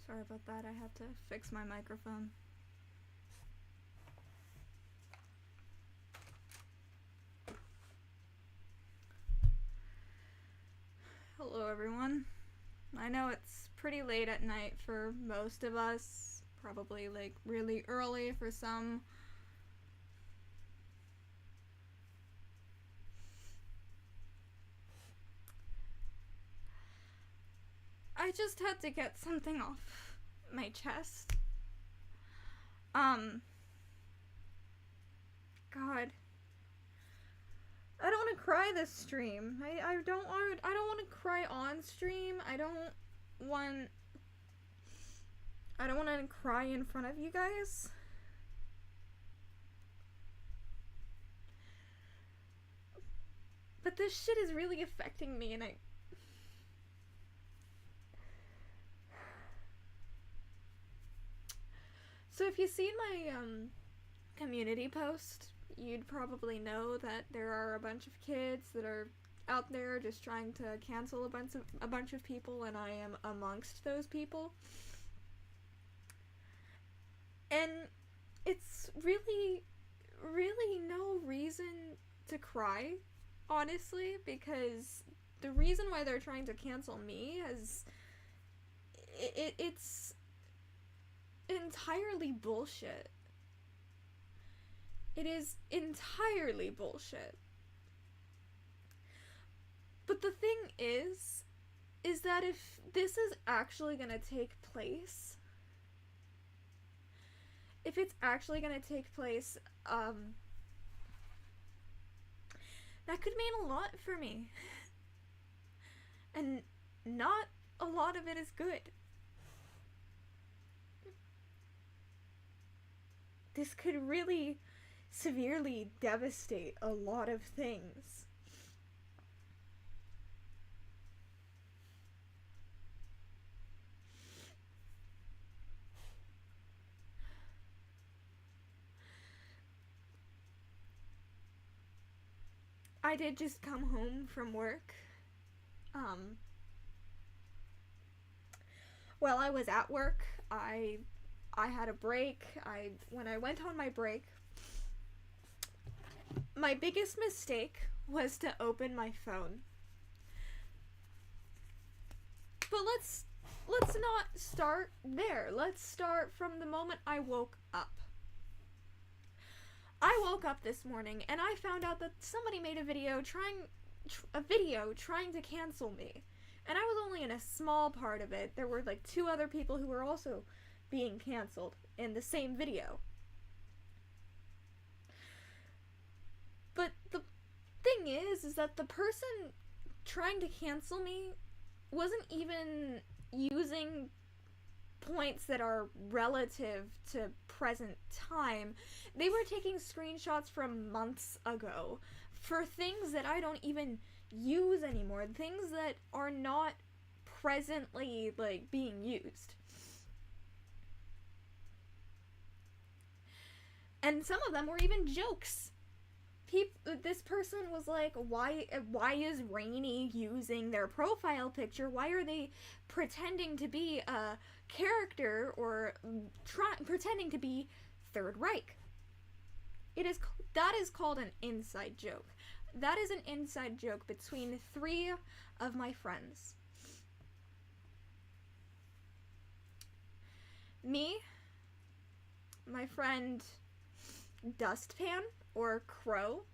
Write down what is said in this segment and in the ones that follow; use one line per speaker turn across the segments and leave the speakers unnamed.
Sorry about that, I had to fix my microphone. Hello everyone. I know it's pretty late at night for most of us, probably like really early for some. I just had to get something off my chest. God. I don't want to cry this stream. I don't want to cry on stream. I don't want to cry in front of you guys. But this shit is really affecting me, and So if you've seen my community post, you'd probably know that there are a bunch of kids that are out there just trying to cancel a bunch of people, and I am amongst those people. And it's really no reason to cry, honestly, because the reason why they're trying to cancel me is it's entirely bullshit. It is entirely bullshit. But the thing is that if this is actually gonna take place, that could mean a lot for me. And not a lot of it is good. This could really severely devastate a lot of things. I did just come home from work. While I was at work, I had a break. When I went on my break, my biggest mistake was to open my phone. But let's not start there. Let's start from the moment I woke up. I woke up this morning and I found out that somebody made a video trying to cancel me. And I was only in a small part of it. There were like 2 other people who were also being canceled in the same video. But the thing is that the person trying to cancel me wasn't even using points that are relative to present time. They were taking screenshots from months ago for things that I don't even use anymore, things that are not presently like being used. And some of them were even jokes. This person was like, why is Rainy using their profile picture? Why are they pretending to be a character or pretending to be Third Reich? That is called an inside joke. That is an inside joke between 3 of my friends. Me, my friend Dustpan, or Crow,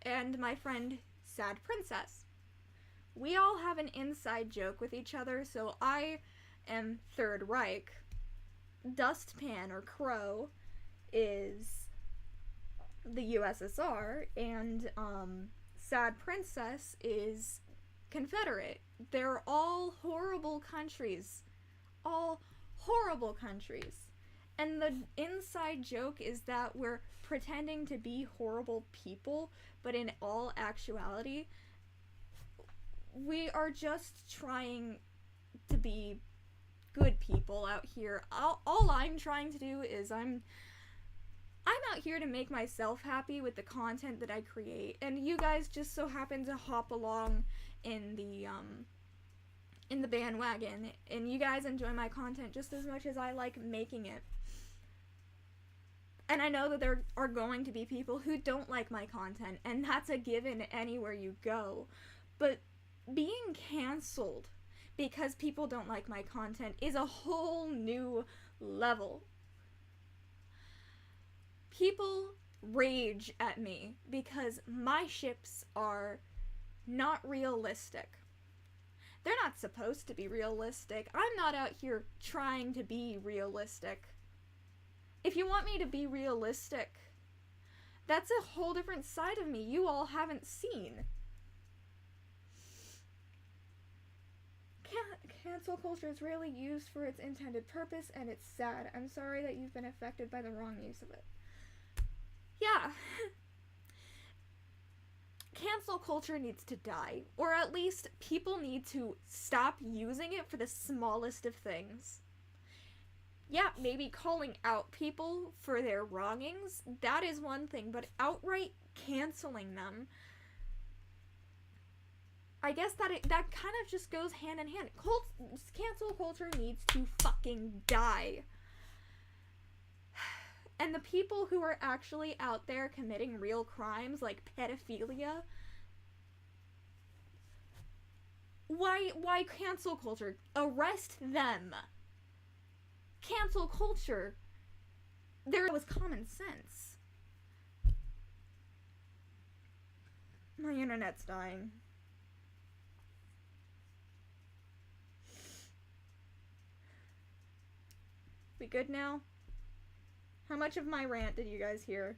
and my friend Sad Princess. We all have an inside joke with each other, so I am Third Reich. Dustpan, or Crow, is the USSR, and Sad Princess is Confederate. They're all horrible countries. All horrible countries. And the inside joke is that we're pretending to be horrible people, but in all actuality, we are just trying to be good people out here. All I'm trying to do is I'm I'm out here to make myself happy with the content that I create, and you guys just so happen to hop along in the bandwagon, and you guys enjoy my content just as much as I like making it. And I know that there are going to be people who don't like my content, and that's a given anywhere you go. But being canceled because people don't like my content is a whole new level. People rage at me because my ships are not realistic. They're not supposed to be realistic. I'm not out here trying to be realistic. If you want me to be realistic, that's a whole different side of me you all haven't seen. Cancel culture is rarely used for its intended purpose, and it's sad. I'm sorry that you've been affected by the wrong use of it. Yeah. Cancel culture needs to die, or at least people need to stop using it for the smallest of things. Yeah, maybe calling out people for their wrongings, that is one thing, but outright canceling them, I guess that kind of just goes hand in hand. Cancel culture needs to fucking die. And the people who are actually out there committing real crimes like pedophilia, why cancel culture? Arrest them. Cancel culture. There was common sense. My internet's dying. We good now? How much of my rant did you guys hear?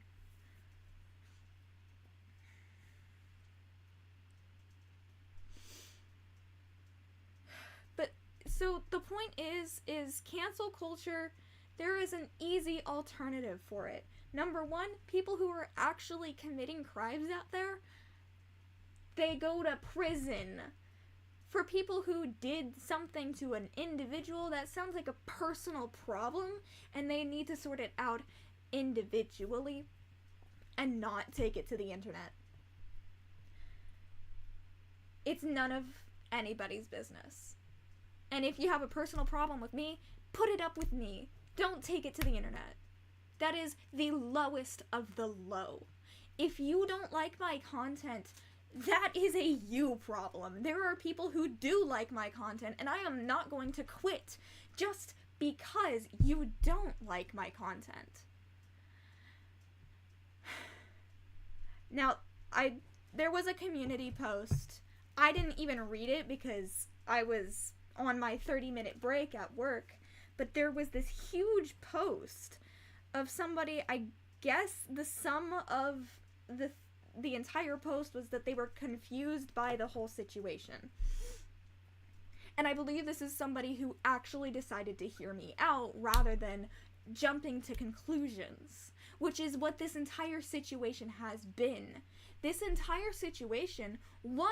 But, so the point is cancel culture, there is an easy alternative for it. Number one, people who are actually committing crimes out there, they go to prison. For people who did something to an individual, that sounds like a personal problem, and they need to sort it out individually and not take it to the internet. It's none of anybody's business. And if you have a personal problem with me, put it up with me. Don't take it to the internet. That is the lowest of the low. If you don't like my content, that is a you problem. There are people who do like my content, and I am not going to quit just because you don't like my content. Now, there was a community post. I didn't even read it because I was on my 30-minute break at work, but there was this huge post of somebody, I guess the sum of the entire post was that they were confused by the whole situation. And I believe this is somebody who actually decided to hear me out rather than jumping to conclusions, which is what this entire situation has been. This entire situation, one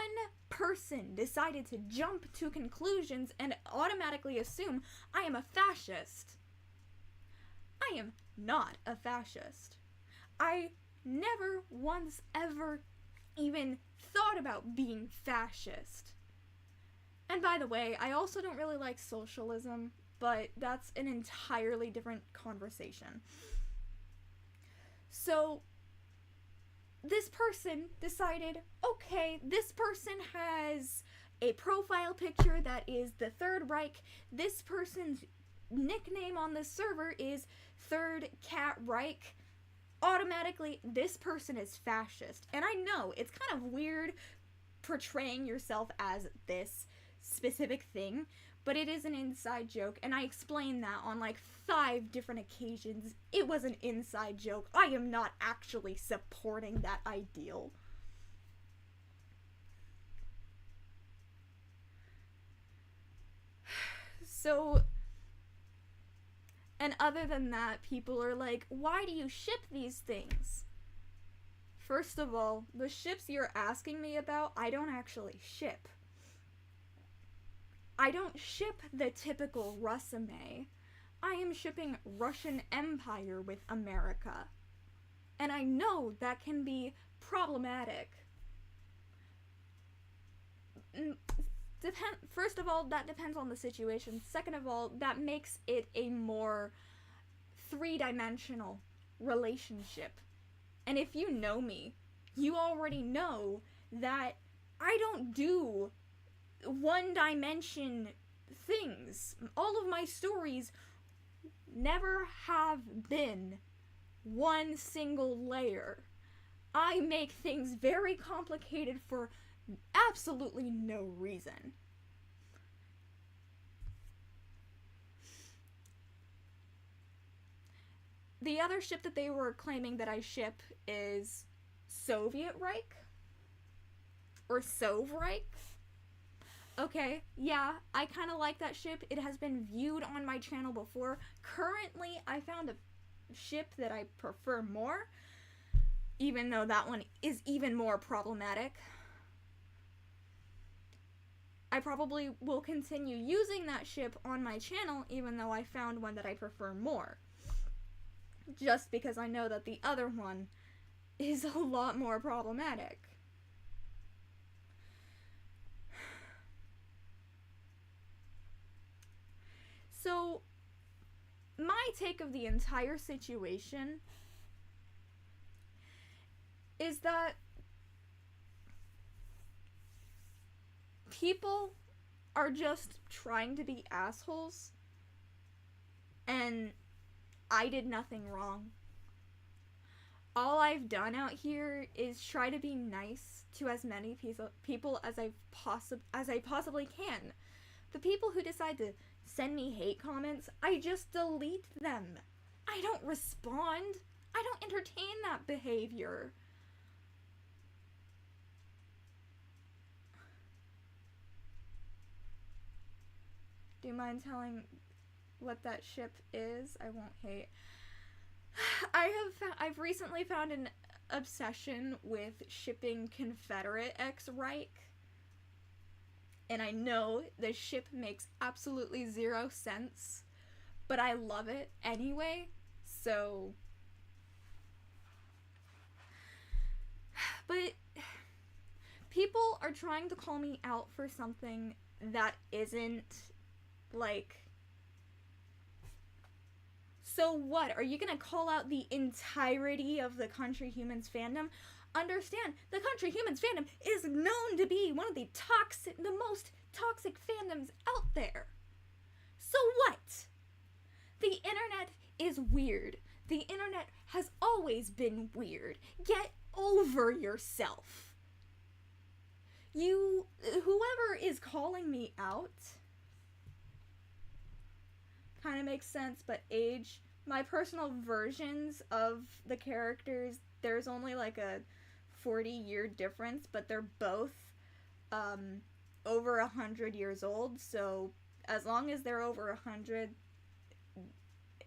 person decided to jump to conclusions and automatically assume I am a fascist. I am not a fascist. I never once ever even thought about being fascist. And by the way, I also don't really like socialism, but that's an entirely different conversation. So, this person decided, okay, this person has a profile picture that is the Third Reich. This person's nickname on this server is Third Cat Reich. Automatically, this person is fascist. And I know, it's kind of weird portraying yourself as this specific thing, but it is an inside joke, and I explained that on like 5 different occasions. It was an inside joke. I am not actually supporting that ideal. So, and other than that, people are like, why do you ship these things? First of all, the ships you're asking me about, I don't actually ship. I don't ship the typical Russame. I am shipping Russian Empire with America. And I know that can be problematic. First of all, that depends on the situation. Second of all, that makes it a more three-dimensional relationship. And if you know me, you already know that I don't do one-dimension things. All of my stories never have been one single layer. I make things very complicated for absolutely no reason. The other ship that they were claiming that I ship is Soviet Reich? Or Sovreich? Okay, yeah, I kind of like that ship. It has been viewed on my channel before. Currently, I found a ship that I prefer more, even though that one is even more problematic. I probably will continue using that ship on my channel, even though I found one that I prefer more. Just because I know that the other one is a lot more problematic. So, my take of the entire situation is that people are just trying to be assholes, and I did nothing wrong. All I've done out here is try to be nice to as many people as I possibly can. The people who decide to send me hate comments, I just delete them. I don't respond. I don't entertain that behavior. Do you mind telling what that ship is? I won't hate. I've recently found an obsession with shipping Confederate X Reich. And I know the ship makes absolutely zero sense, but I love it anyway, so... But people are trying to call me out for something that isn't, like... So what? Are you gonna call out the entirety of the Country Humans fandom? Understand, the Country Humans fandom is known to be one of the most toxic fandoms out there. So what? The internet is weird. The internet has always been weird. Get over yourself. Whoever is calling me out kind of makes sense, but age, my personal versions of the characters, there's only like a 40-year difference, but they're both over 100 years old, so as long as they're over 100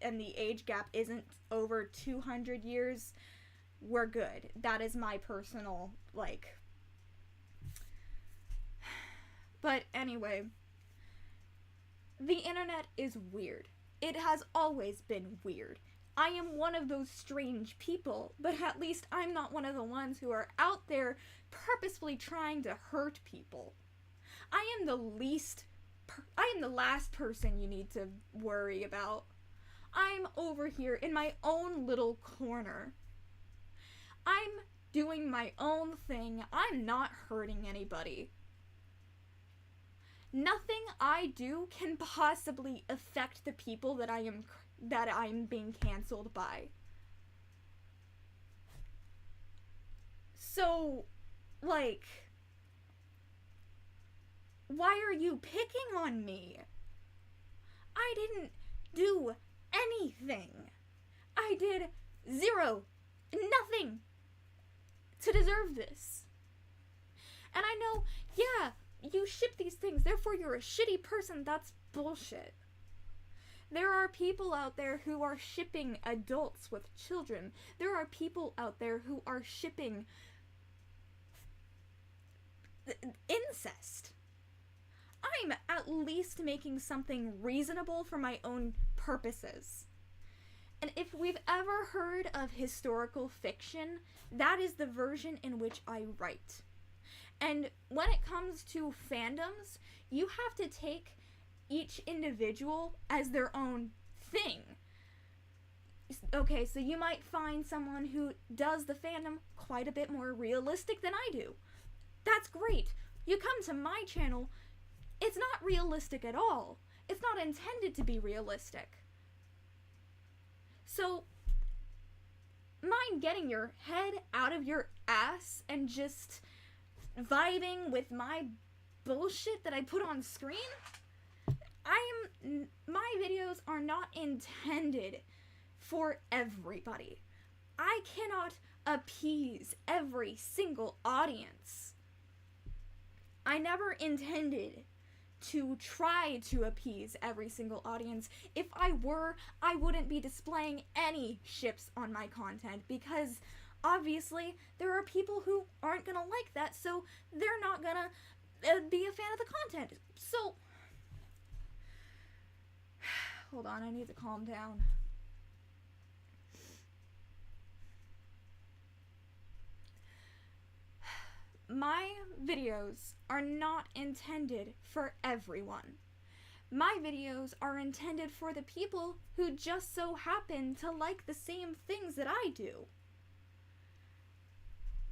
and the age gap isn't over 200 years, we're good. That is my personal, like... But anyway, the internet is weird. It has always been weird. I am one of those strange people, but at least I'm not one of the ones who are out there purposefully trying to hurt people. I am the last person you need to worry about. I'm over here in my own little corner. I'm doing my own thing. I'm not hurting anybody. Nothing I do can possibly affect the people that I'm being canceled by. So, like, why are you picking on me? I didn't do anything. I did nothing to deserve this. And I know, yeah, you ship these things, therefore you're a shitty person. That's bullshit. There are people out there who are shipping adults with children. There are people out there who are shipping incest. I'm at least making something reasonable for my own purposes. And if we've ever heard of historical fiction, that is the version in which I write. And when it comes to fandoms, you have to take each individual as their own thing. Okay, so you might find someone who does the fandom quite a bit more realistic than I do. That's great. You come to my channel, it's not realistic at all. It's not intended to be realistic. So, mind getting your head out of your ass and just vibing with my bullshit that I put on screen? My videos are not intended for everybody. I cannot appease every single audience. I never intended to try to appease every single audience. If I were, I wouldn't be displaying any ships on my content, because obviously there are people who aren't gonna like that, so they're not gonna be a fan of the content. So, hold on, I need to calm down. My videos are not intended for everyone. My videos are intended for the people who just so happen to like the same things that I do.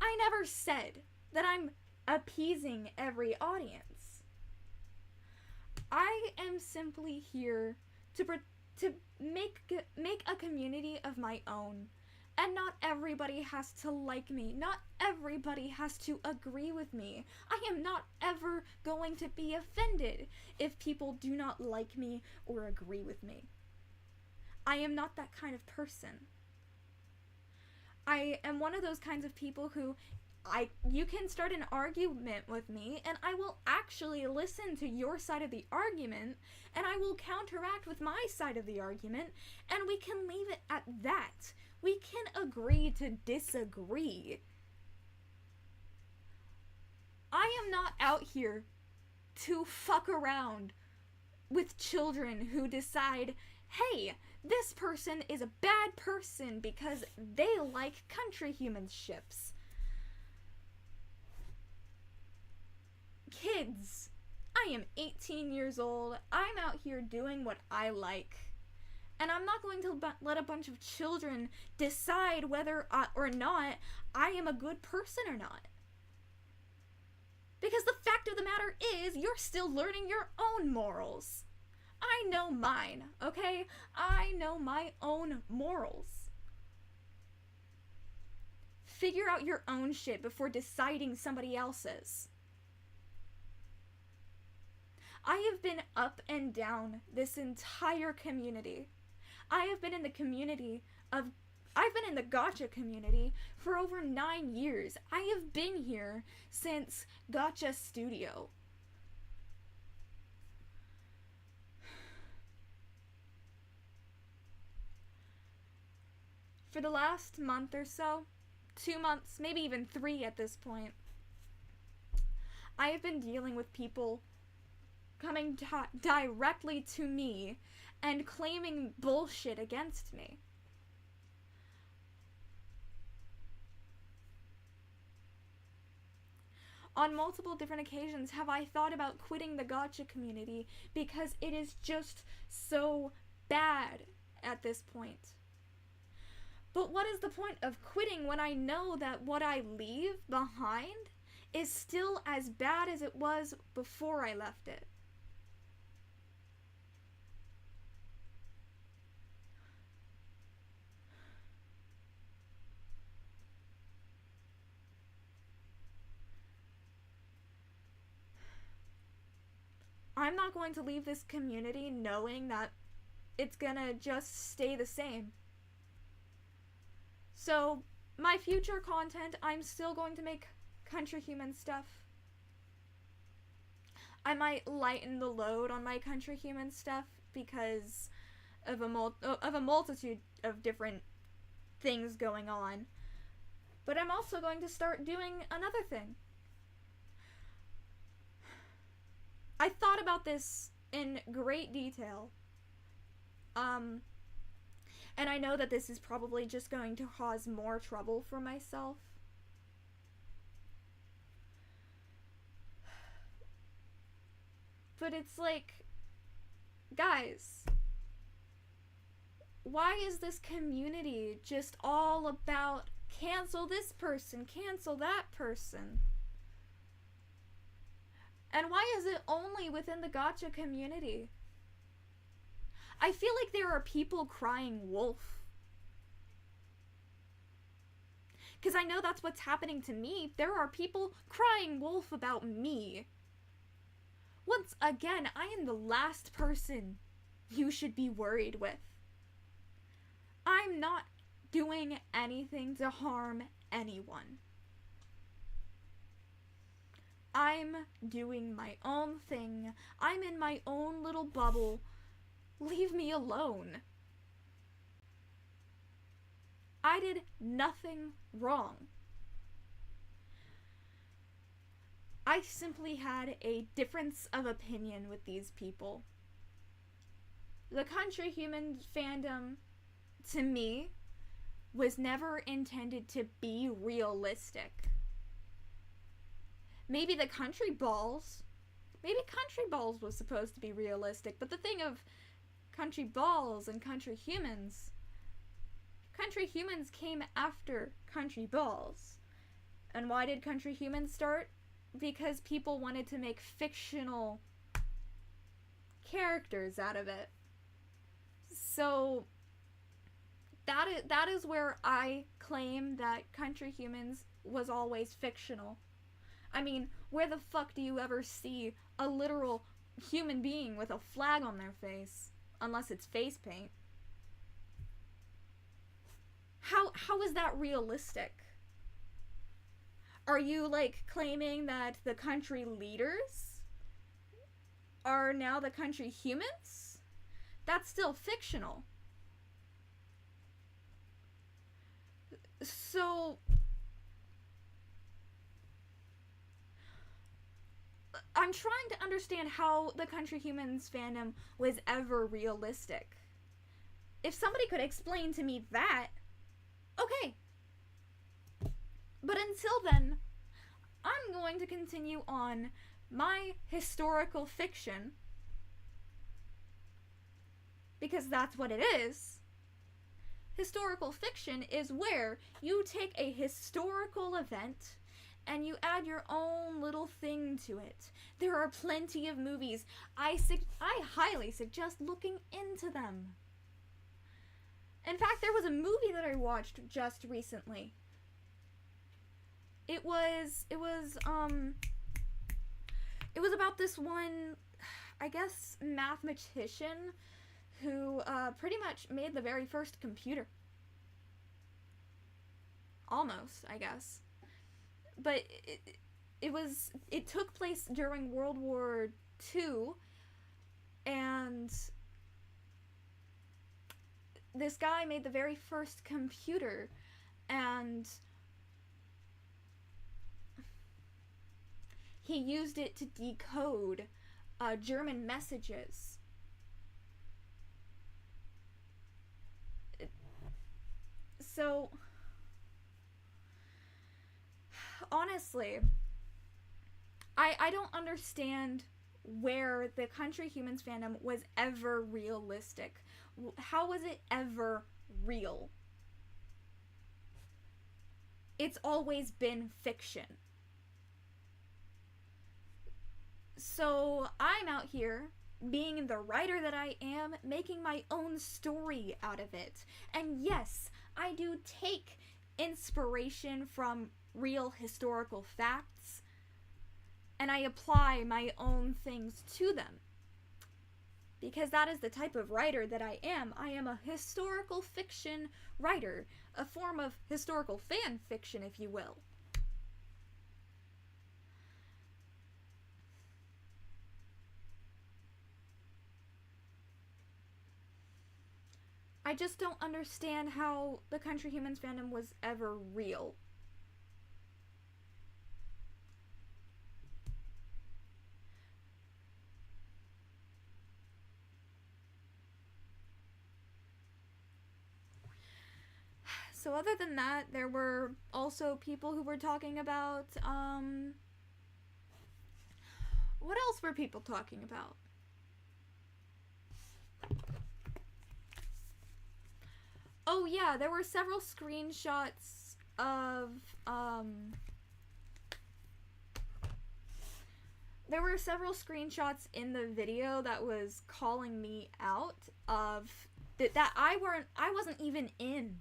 I never said that I'm appeasing every audience. I am simply here to make a community of my own. And not everybody has to like me. Not everybody has to agree with me. I am not ever going to be offended if people do not like me or agree with me. I am not that kind of person. I am one of those kinds of people who you can start an argument with me and I will actually listen to your side of the argument and I will counteract with my side of the argument and we can leave it at that. We can agree to disagree. I am not out here to fuck around with children who decide, hey, this person is a bad person because they like country human ships. Kids, I am 18 years old. I'm out here doing what I like. And I'm not going to let a bunch of children decide whether or not I am a good person or not. Because the fact of the matter is, you're still learning your own morals. I know mine, okay? I know my own morals. Figure out your own shit before deciding somebody else's. I have been up and down this entire community. I have been in the I've been in the gacha community for over 9 years. I have been here since Gacha Studio. For the last month or so, 2 months, maybe even 3 at this point, I have been dealing with people coming directly to me and claiming bullshit against me. On multiple different occasions have I thought about quitting the gacha community because it is just so bad at this point. But what is the point of quitting when I know that what I leave behind is still as bad as it was before I left it? I'm not going to leave this community knowing that it's gonna just stay the same. So, my future content, I'm still going to make country human stuff. I might lighten the load on my country human stuff because of a multitude of different things going on. But I'm also going to start doing another thing. I thought about this in great detail. And I know that this is probably just going to cause more trouble for myself. But it's like, guys, why is this community just all about cancel this person, cancel that person? And why is it only within the gacha community? I feel like there are people crying wolf. Because I know that's what's happening to me. There are people crying wolf about me. Once again, I am the last person you should be worried with. I'm not doing anything to harm anyone. I'm doing my own thing. I'm in my own little bubble. Leave me alone. I did nothing wrong. I simply had a difference of opinion with these people. The Country Human fandom, to me, was never intended to be realistic. Maybe the Country Balls was supposed to be realistic, but the thing of Country Balls and Country Humans came after Country Balls. And why did Country Humans start? Because people wanted to make fictional characters out of it. So that is where I claim that Country Humans was always fictional. I mean, where the fuck do you ever see a literal human being with a flag on their face? Unless it's face paint. How is that realistic? Are you, like, claiming that the country leaders are now the Country Humans? That's still fictional. So I'm trying to understand how the Country Humans fandom was ever realistic. If somebody could explain to me that, okay. But until then, I'm going to continue on my historical fiction, because that's what it is. Historical fiction is where you take a historical event and you add your own little thing to it. There are plenty of movies. I highly suggest looking into them. In fact, there was a movie that I watched just recently. It was about this one, I guess, mathematician who pretty much made the very first computer. Almost, I guess. But it took place during World War II, and this guy made the very first computer, and he used it to decode German messages. So, honestly, I don't understand where the Country Humans fandom was ever realistic. How was it ever real? It's always been fiction. So I'm out here, being the writer that I am, making my own story out of it. And yes, I do take inspiration from real historical facts, and I apply my own things to them. Because that is the type of writer that I am. I am a historical fiction writer, a form of historical fan fiction, if you will. I just don't understand how the Country Humans fandom was ever real. So other than that, there were also people who were talking about, what else were people talking about? Oh yeah, there were several screenshots of, there were several screenshots in the video that was calling me out of that I wasn't even in.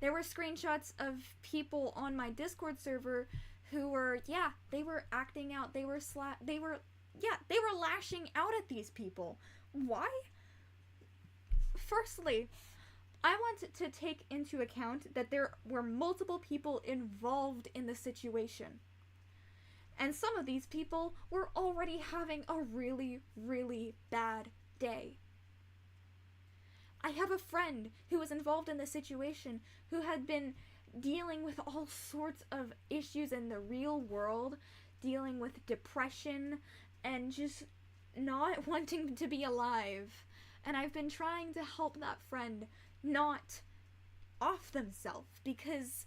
There were screenshots of people on my Discord server who were, yeah, they were acting out. They were lashing out at these people. Why? Firstly, I want to take into account that there were multiple people involved in the situation. And some of these people were already having a really, really bad day. I have a friend who was involved in this situation who had been dealing with all sorts of issues in the real world, dealing with depression and just not wanting to be alive. And I've been trying to help that friend not off themselves because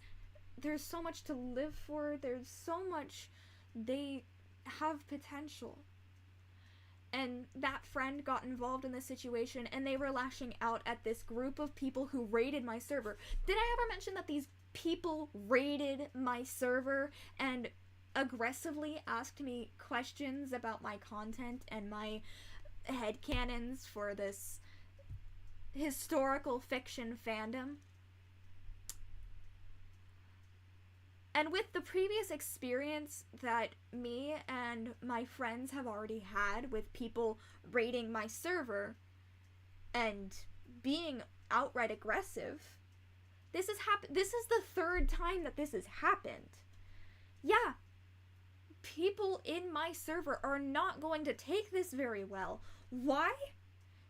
there's so much to live for. There's so much they have potential. And that friend got involved in this situation and they were lashing out at this group of people who raided my server. Did I ever mention that these people raided my server and aggressively asked me questions about my content and my headcanons for this historical fiction fandom? And with the previous experience that me and my friends have already had with people raiding my server and being outright aggressive, this is the third time that this has happened. Yeah, people in my server are not going to take this very well. Why?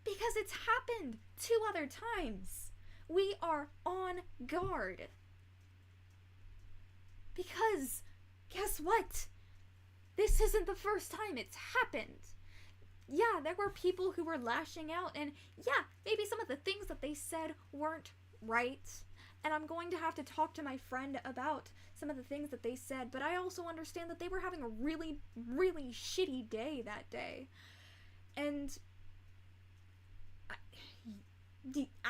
Because it's happened 2 other times. We are on guard. Because, guess what? This isn't the first time it's happened. Yeah, there were people who were lashing out, and yeah, maybe some of the things that they said weren't right. And I'm going to have to talk to my friend about some of the things that they said, but I also understand that they were having a really, really shitty day that day. And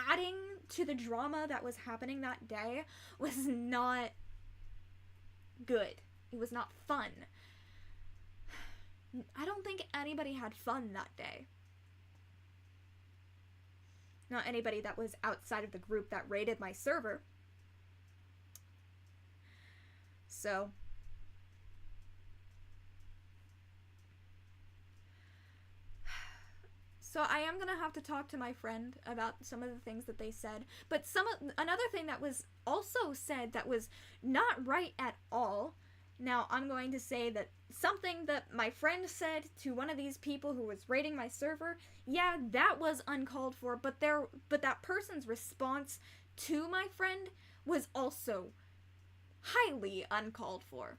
adding to the drama that was happening that day was not good. It was not fun. I don't think anybody had fun that day. Not anybody that was outside of the group that raided my server. So I am gonna have to talk to my friend about some of the things that they said. But another thing that was also said that was not right at all. Now, I'm going to say that something that my friend said to one of these people who was raiding my server, yeah, that was uncalled for, but that person's response to my friend was also highly uncalled for.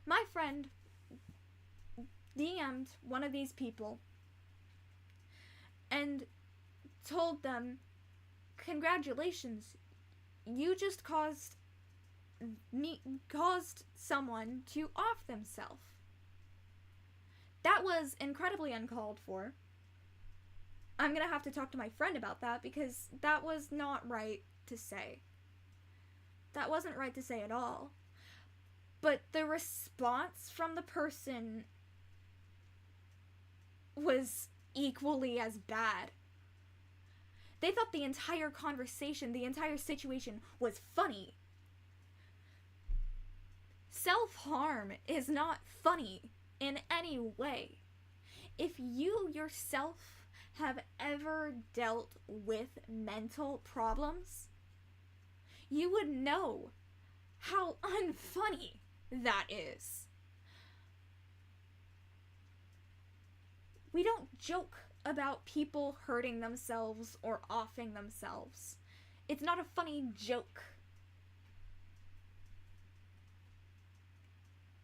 My friend DM'd one of these people and told them, "Congratulations, you just caused someone to off themselves." That was incredibly uncalled for. I'm gonna have to talk to my friend about that because that was not right to say. That wasn't right to say at all. But the response from the person was equally as bad. They thought the entire conversation, the entire situation was funny. Self-harm is not funny in any way. If you yourself have ever dealt with mental problems, you would know how unfunny that is. We don't joke about people hurting themselves or offing themselves. It's not a funny joke.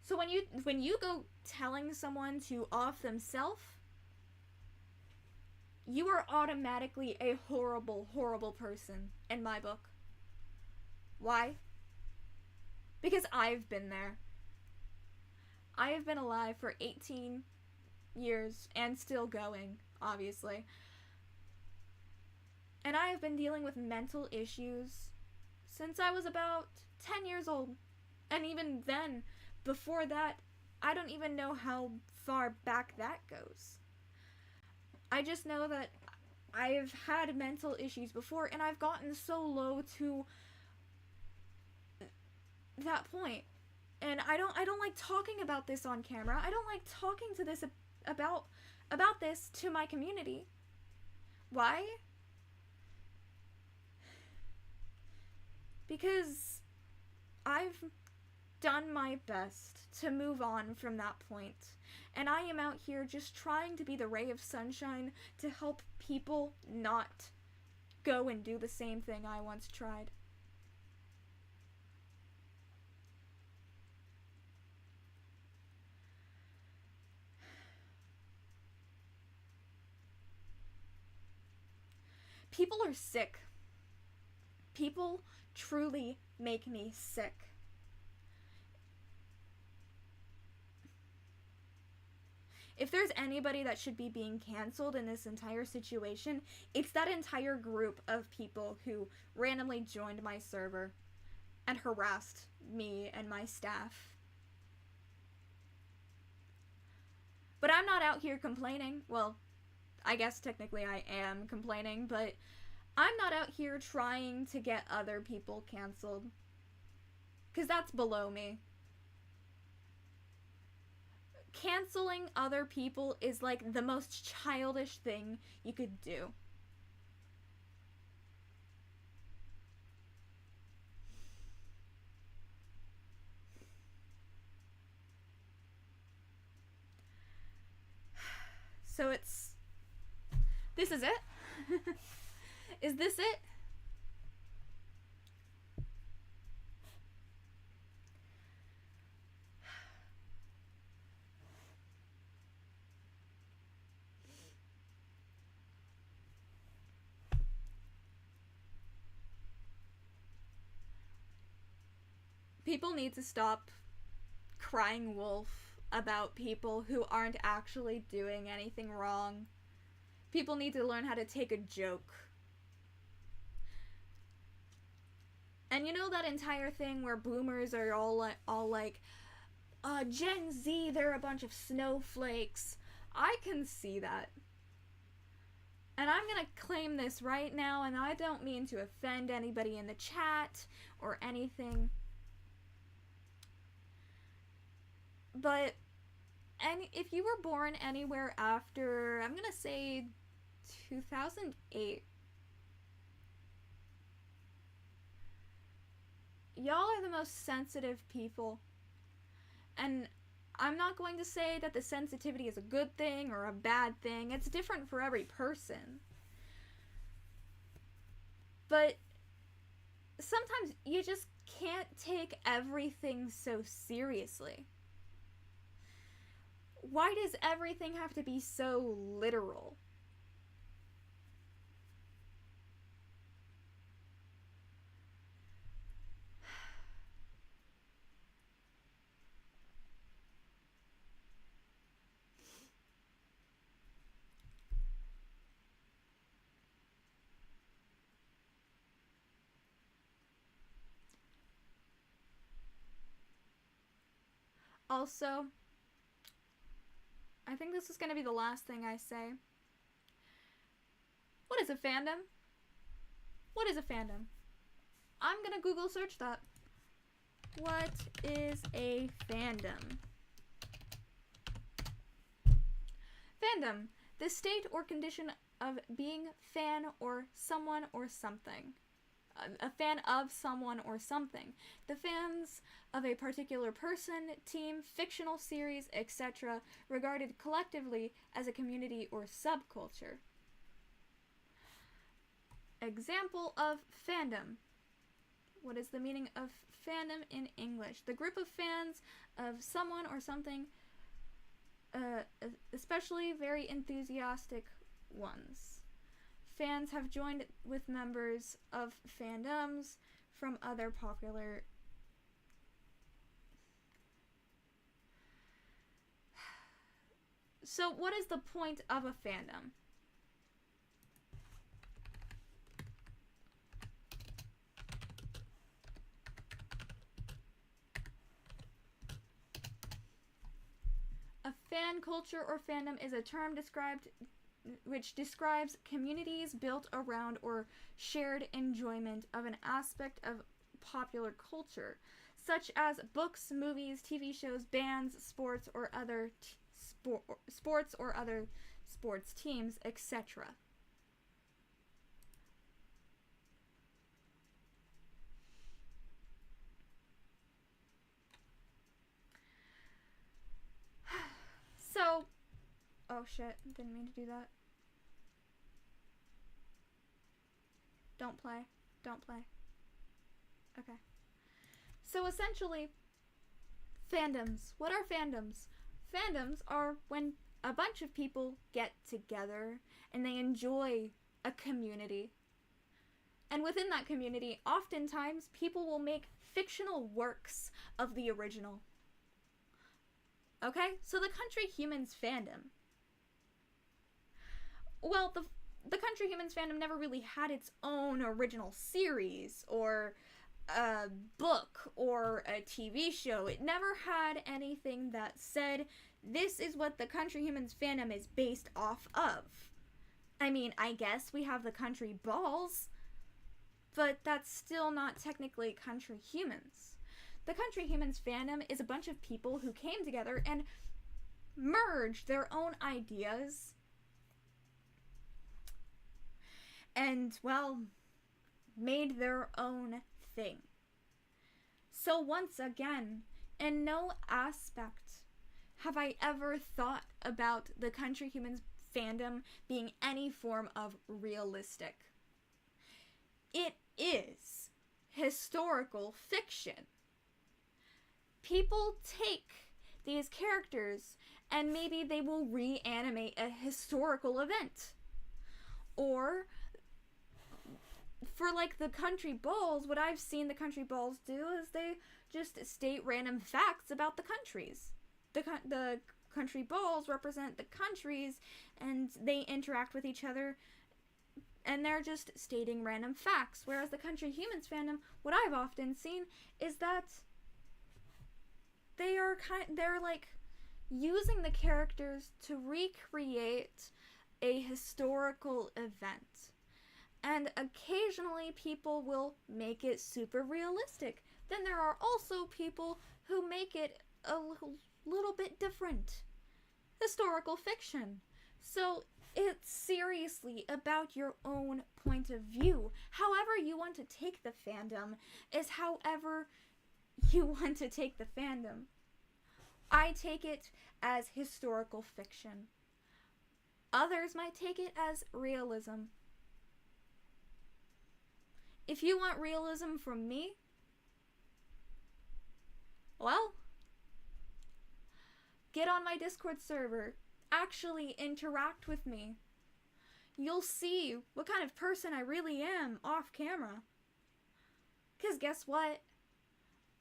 So when you go telling someone to off themselves, you are automatically a horrible, horrible person in my book. Why? Because I've been there. I have been alive for 18 years and still going, obviously. And I have been dealing with mental issues since I was about 10 years old. And even then, before that, I don't even know how far back that goes. I just know that I've had mental issues before, and I've gotten so low to that point. And I don't like talking about this on camera. I don't like talking to this about this to my community. Why? Because I've done my best to move on from that point. And I am out here just trying to be the ray of sunshine to help people not go and do the same thing I once tried. People are sick. People truly make me sick. If there's anybody that should be being canceled in this entire situation, it's that entire group of people who randomly joined my server and harassed me and my staff. But I'm not out here complaining. Well, I guess technically I am complaining, but I'm not out here trying to get other people canceled. 'Cause that's below me. Canceling other people is like the most childish thing you could do. So this is it? Is this it? People need to stop crying wolf about people who aren't actually doing anything wrong. People need to learn how to take a joke. And you know that entire thing where boomers are all like, Gen Z, they're a bunch of snowflakes. I can see that. And I'm gonna claim this right now, and I don't mean to offend anybody in the chat or anything. But if you were born anywhere after, I'm gonna say 2008, y'all are the most sensitive people. And I'm not going to say that the sensitivity is a good thing or a bad thing. It's different for every person. But sometimes you just can't take everything so seriously. Why does everything have to be so literal? Also, I think this is going to be the last thing I say. What is a fandom? What is a fandom? I'm going to Google search that. What is a fandom? Fandom, the state or condition of being fan or someone or something. A fan of someone or something. The fans of a particular person, team, fictional series, etc., regarded collectively as a community or subculture. Example of fandom. What is the meaning of fandom in English? The group of fans of someone or something, especially very enthusiastic ones. Fans have joined with members of fandoms from other popular. So, what is the point of a fandom? A fan culture or fandom is a term which describes communities built around or shared enjoyment of an aspect of popular culture, such as books, movies, TV shows, bands, sports or other sports teams, etc. So, oh shit, didn't mean to do that. Don't play. Okay. So essentially, fandoms. What are fandoms? Fandoms are when a bunch of people get together and they enjoy a community. And within that community, oftentimes people will make fictional works of the original. Okay? So the Country Humans fandom. Well, the Country Humans fandom never really had its own original series or a book or a TV show. It never had anything that said, this is what the Country Humans fandom is based off of. I mean, I guess we have the Country Balls, but that's still not technically Country Humans. The Country Humans fandom is a bunch of people who came together and merged their own ideas and, well, made their own thing. So once again, in no aspect have I ever thought about the Country Humans fandom being any form of realistic. It is historical fiction. People take these characters and maybe they will reanimate a historical event. Or for like the Country Balls, what I've seen the Country Balls do is they just state random facts about the countries. The Country Balls represent the countries and they interact with each other and they're just stating random facts. Whereas the Country Humans fandom, what I've often seen is that they're like using the characters to recreate a historical event. And occasionally people will make it super realistic. Then there are also people who make it a little bit different. Historical fiction. So it's seriously about your own point of view. However you want to take the fandom is however you want to take the fandom. I take it as historical fiction. Others might take it as realism. If you want realism from me, well, get on my Discord server. Actually interact with me. You'll see what kind of person I really am off camera. 'Cause guess what?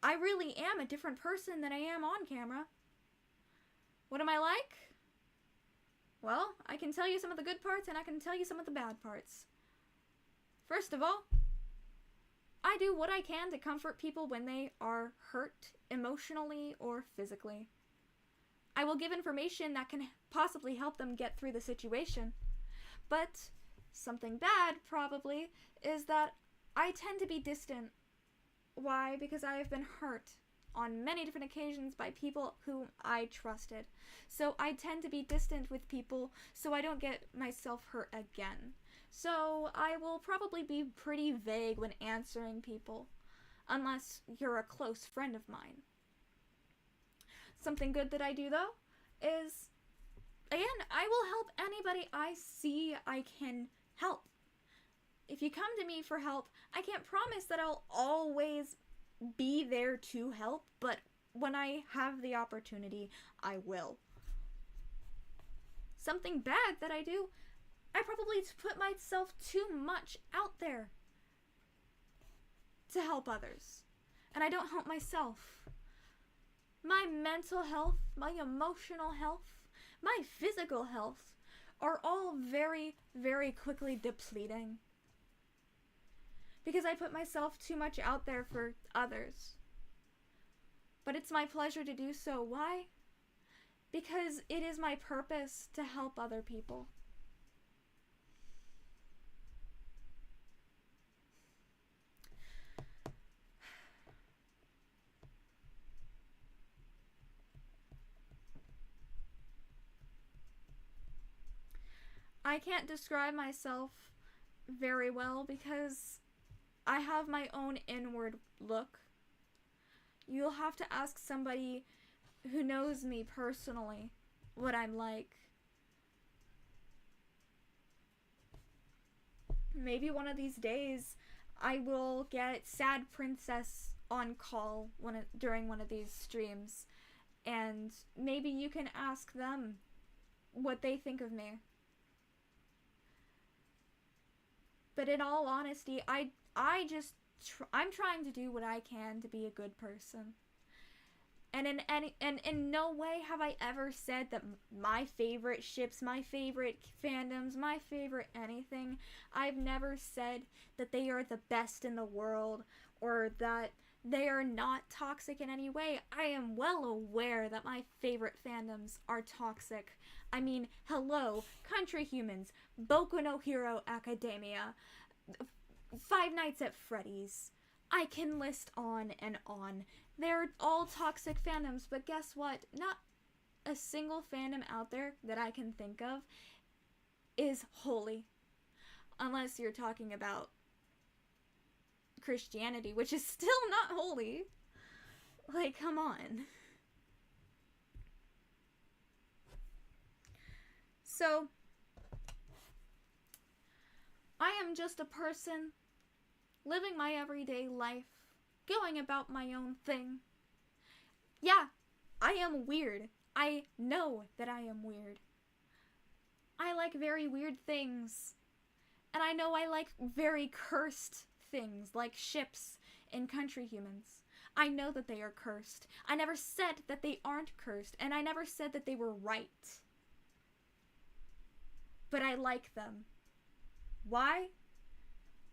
I really am a different person than I am on camera. What am I like? Well, I can tell you some of the good parts and I can tell you some of the bad parts. First of all, I do what I can to comfort people when they are hurt emotionally or physically. I will give information that can possibly help them get through the situation. But something bad, probably, is that I tend to be distant. Why? Because I have been hurt on many different occasions by people whom I trusted. So I tend to be distant with people so I don't get myself hurt again. So I will probably be pretty vague when answering people, unless you're a close friend of mine. Something good that I do, though, is, again, I will help anybody I see I can help. If you come to me for help, I can't promise that I'll always be there to help, but when I have the opportunity, I will. Something bad that I do, I probably put myself too much out there to help others. And I don't help myself. My mental health, my emotional health, my physical health are all very, very quickly depleting. Because I put myself too much out there for others. But it's my pleasure to do so. Why? Because it is my purpose to help other people. I can't describe myself very well because I have my own inward look. You'll have to ask somebody who knows me personally what I'm like. Maybe one of these days I will get Sad Princess on call during one of these streams, and maybe you can ask them what they think of me. But in all honesty, I'm trying to do what I can to be a good person. And in no way have I ever said that my favorite ships, my favorite fandoms, my favorite anything, I've never said that they are the best in the world or that they are not toxic in any way. I am well aware that my favorite fandoms are toxic. I mean, hello, Country Humans, Boku no Hero Academia, Five Nights at Freddy's. I can list on and on. They're all toxic fandoms, but guess what? Not a single fandom out there that I can think of is holy. Unless you're talking about Christianity, which is still not holy. Like, come on. So, I am just a person living my everyday life, going about my own thing. Yeah, I am weird. I know that I am weird. I like very weird things. And I know I like very cursed things, like ships in Country Humans. I know that they are cursed. I never said that they aren't cursed, and I never said that they were right. But I like them. Why?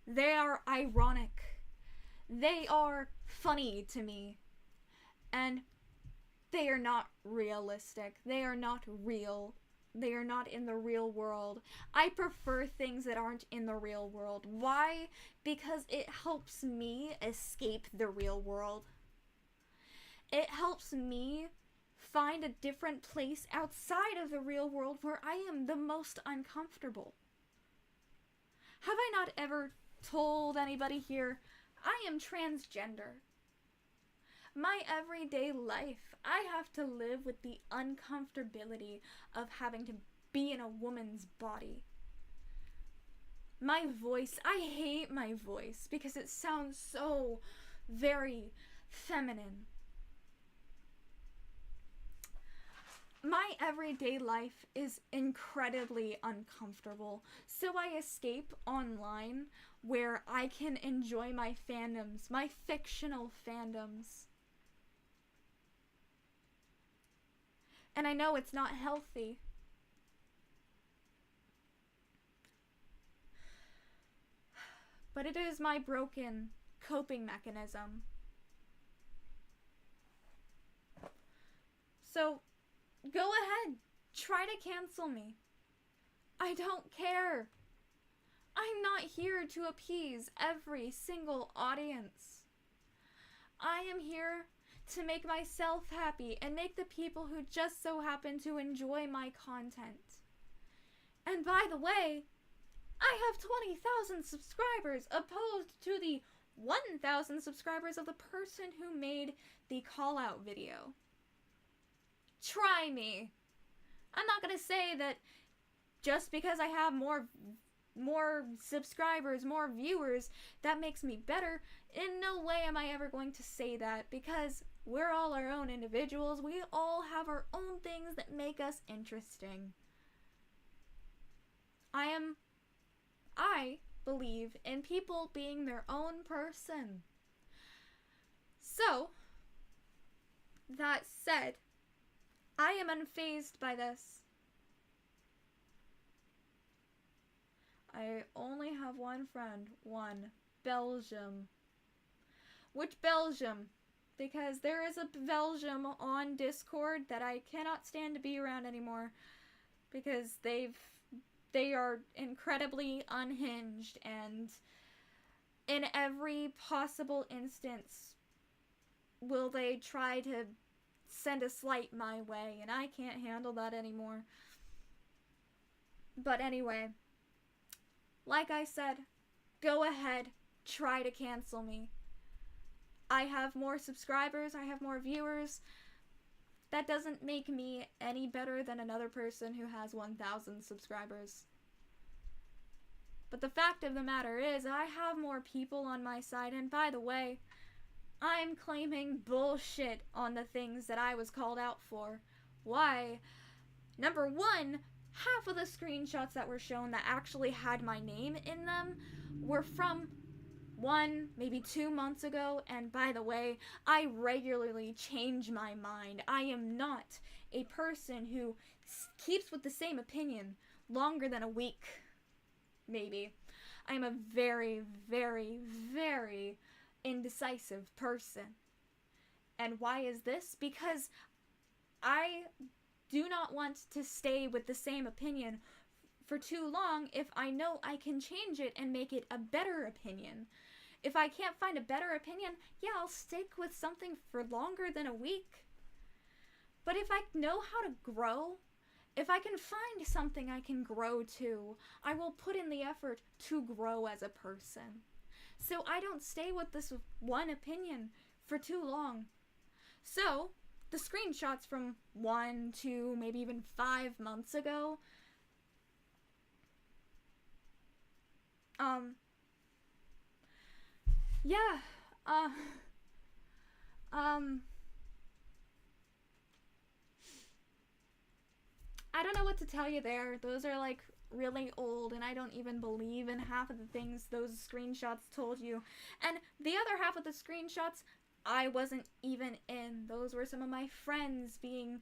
They are ironic. They are funny to me. And they are not realistic. They are not real. They are not in the real world. I prefer things that aren't in the real world. Why? Because it helps me escape the real world. It helps me find a different place outside of the real world where I am the most uncomfortable. Have I not ever told anybody here, I am transgender? My everyday life, I have to live with the uncomfortability of having to be in a woman's body. My voice, I hate my voice because it sounds so very feminine. My everyday life is incredibly uncomfortable, so I escape online where I can enjoy my fandoms, my fictional fandoms. And I know it's not healthy. But it is my broken coping mechanism. So, go ahead. Try to cancel me. I don't care. I'm not here to appease every single audience. I am here to make myself happy and make the people who just so happen to enjoy my content. And by the way, I have 20,000 subscribers opposed to the 1,000 subscribers of the person who made the call-out video. Try me. I'm not gonna say that just because I have more subscribers, more viewers, that makes me better. In no way am I ever going to say that, because we're all our own individuals. We all have our own things that make us interesting. I believe in people being their own person. So, that said, I am unfazed by this. I only have one friend. One. Belgium. Which Belgium? Because there is a Belgium on Discord that I cannot stand to be around anymore. Because they are incredibly unhinged, and in every possible instance will they try to send a slight my way, and I can't handle that anymore. But anyway, like I said, go ahead, try to cancel me. I have more subscribers, I have more viewers. That doesn't make me any better than another person who has 1,000 subscribers. But the fact of the matter is, I have more people on my side, and by the way, I'm claiming bullshit on the things that I was called out for. Why? Number one, half of the screenshots that were shown that actually had my name in them were from 1, maybe 2 months ago, and by the way, I regularly change my mind. I am not a person who keeps with the same opinion longer than a week, maybe. I am a very, very, very indecisive person. And why is this? Because I do not want to stay with the same opinion for too long if I know I can change it and make it a better opinion. If I can't find a better opinion, yeah, I'll stick with something for longer than a week. But if I know how to grow, if I can find something I can grow to, I will put in the effort to grow as a person. So I don't stay with this one opinion for too long. So, the screenshots from 1, 2, maybe even 5 months ago, yeah, I don't know what to tell you there. Those are like really old, and I don't even believe in half of the things those screenshots told you. And the other half of the screenshots, I wasn't even in. Those were some of my friends being,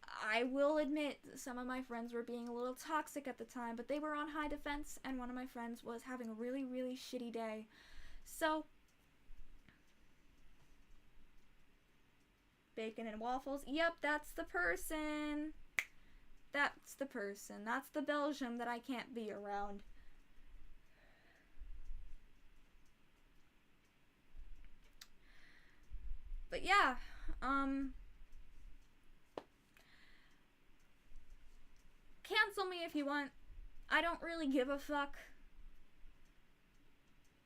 I will admit, some of my friends were being a little toxic at the time, but they were on high defense, and one of my friends was having a really, really shitty day. So, bacon and waffles, yep, that's the person. That's the person. That's the Belgium that I can't be around. But yeah, cancel me if you want. I don't really give a fuck.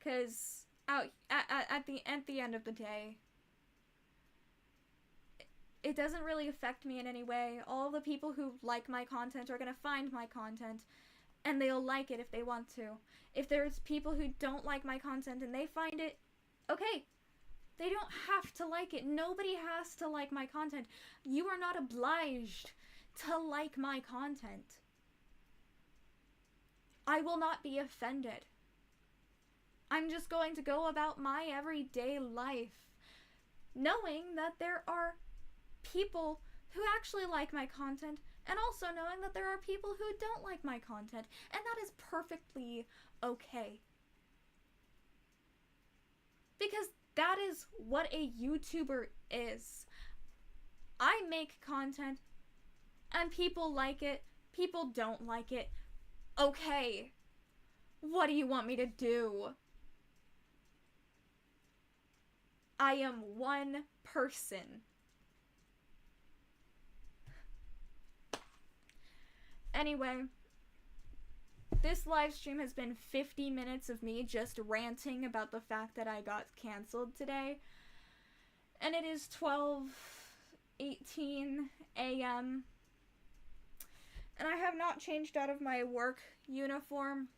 'Cause at the end of the day, it doesn't really affect me in any way. All the people who like my content are gonna find my content, and they'll like it if they want to. If there's people who don't like my content and they find it, okay, they don't have to like it. Nobody has to like my content. You are not obliged to like my content. I will not be offended. I'm just going to go about my everyday life, knowing that there are people who actually like my content, and also knowing that there are people who don't like my content, and that is perfectly okay. Because that is what a YouTuber is. I make content, and people like it, people don't like it. Okay. What do you want me to do? I am one person. Anyway, this live stream has been 50 minutes of me just ranting about the fact that I got canceled today. And it is 12:18 a.m. And I have not changed out of my work uniform.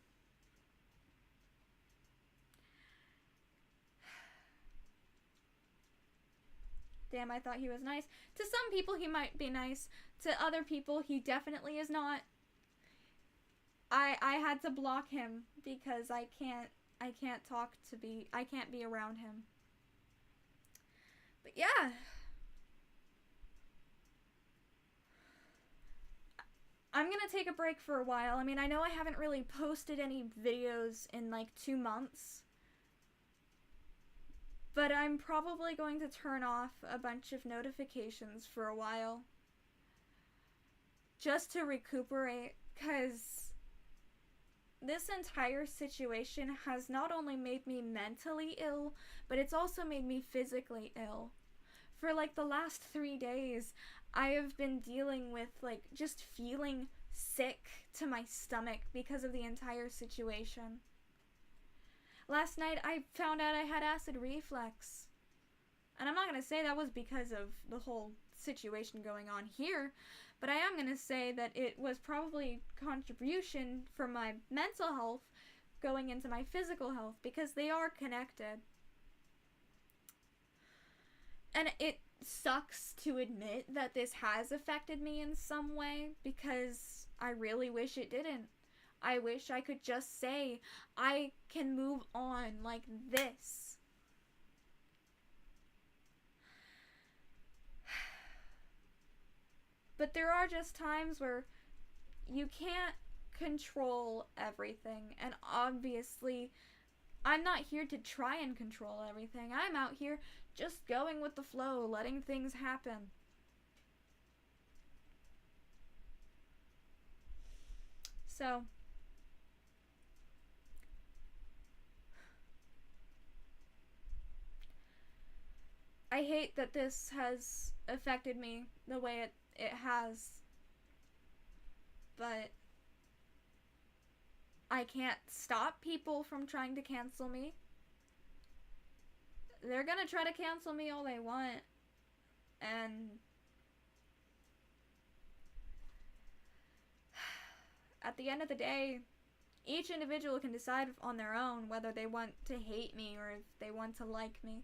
Damn, I thought he was nice. To some people, he might be nice. To other people, he definitely is not. I had to block him because I can't be around him. But yeah, I'm gonna take a break for a while. I mean, I know I haven't really posted any videos in like 2 months, but I'm probably going to turn off a bunch of notifications for a while just to recuperate, because this entire situation has not only made me mentally ill, but it's also made me physically ill. For like the last 3 days, I have been dealing with like just feeling sick to my stomach because of the entire situation. Last night, I found out I had acid reflux. And I'm not going to say that was because of the whole situation going on here, but I am going to say that it was probably contribution from my mental health going into my physical health, because they are connected. And it sucks to admit that this has affected me in some way, because I really wish it didn't. I wish I could just say I can move on like this. But there are just times where you can't control everything, and obviously I'm not here to try and control everything. I'm out here just going with the flow, letting things happen. So I hate that this has affected me the way it has, but I can't stop people from trying to cancel me. They're gonna try to cancel me all they want, and at the end of the day, each individual can decide on their own whether they want to hate me or if they want to like me.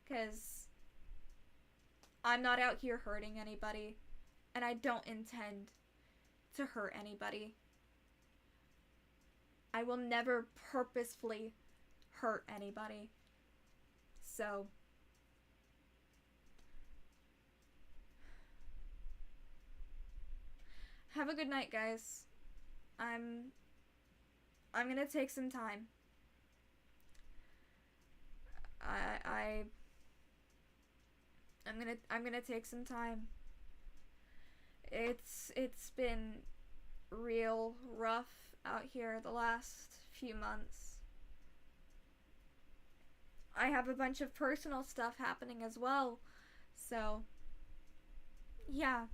Because I'm not out here hurting anybody, and I don't intend to hurt anybody. I will never purposefully hurt anybody. So have a good night, guys. I'm gonna take some time. I I'm gonna take some time. It's been real rough out here the last few months. I have a bunch of personal stuff happening as well. So yeah.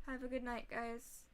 Have a good night, guys.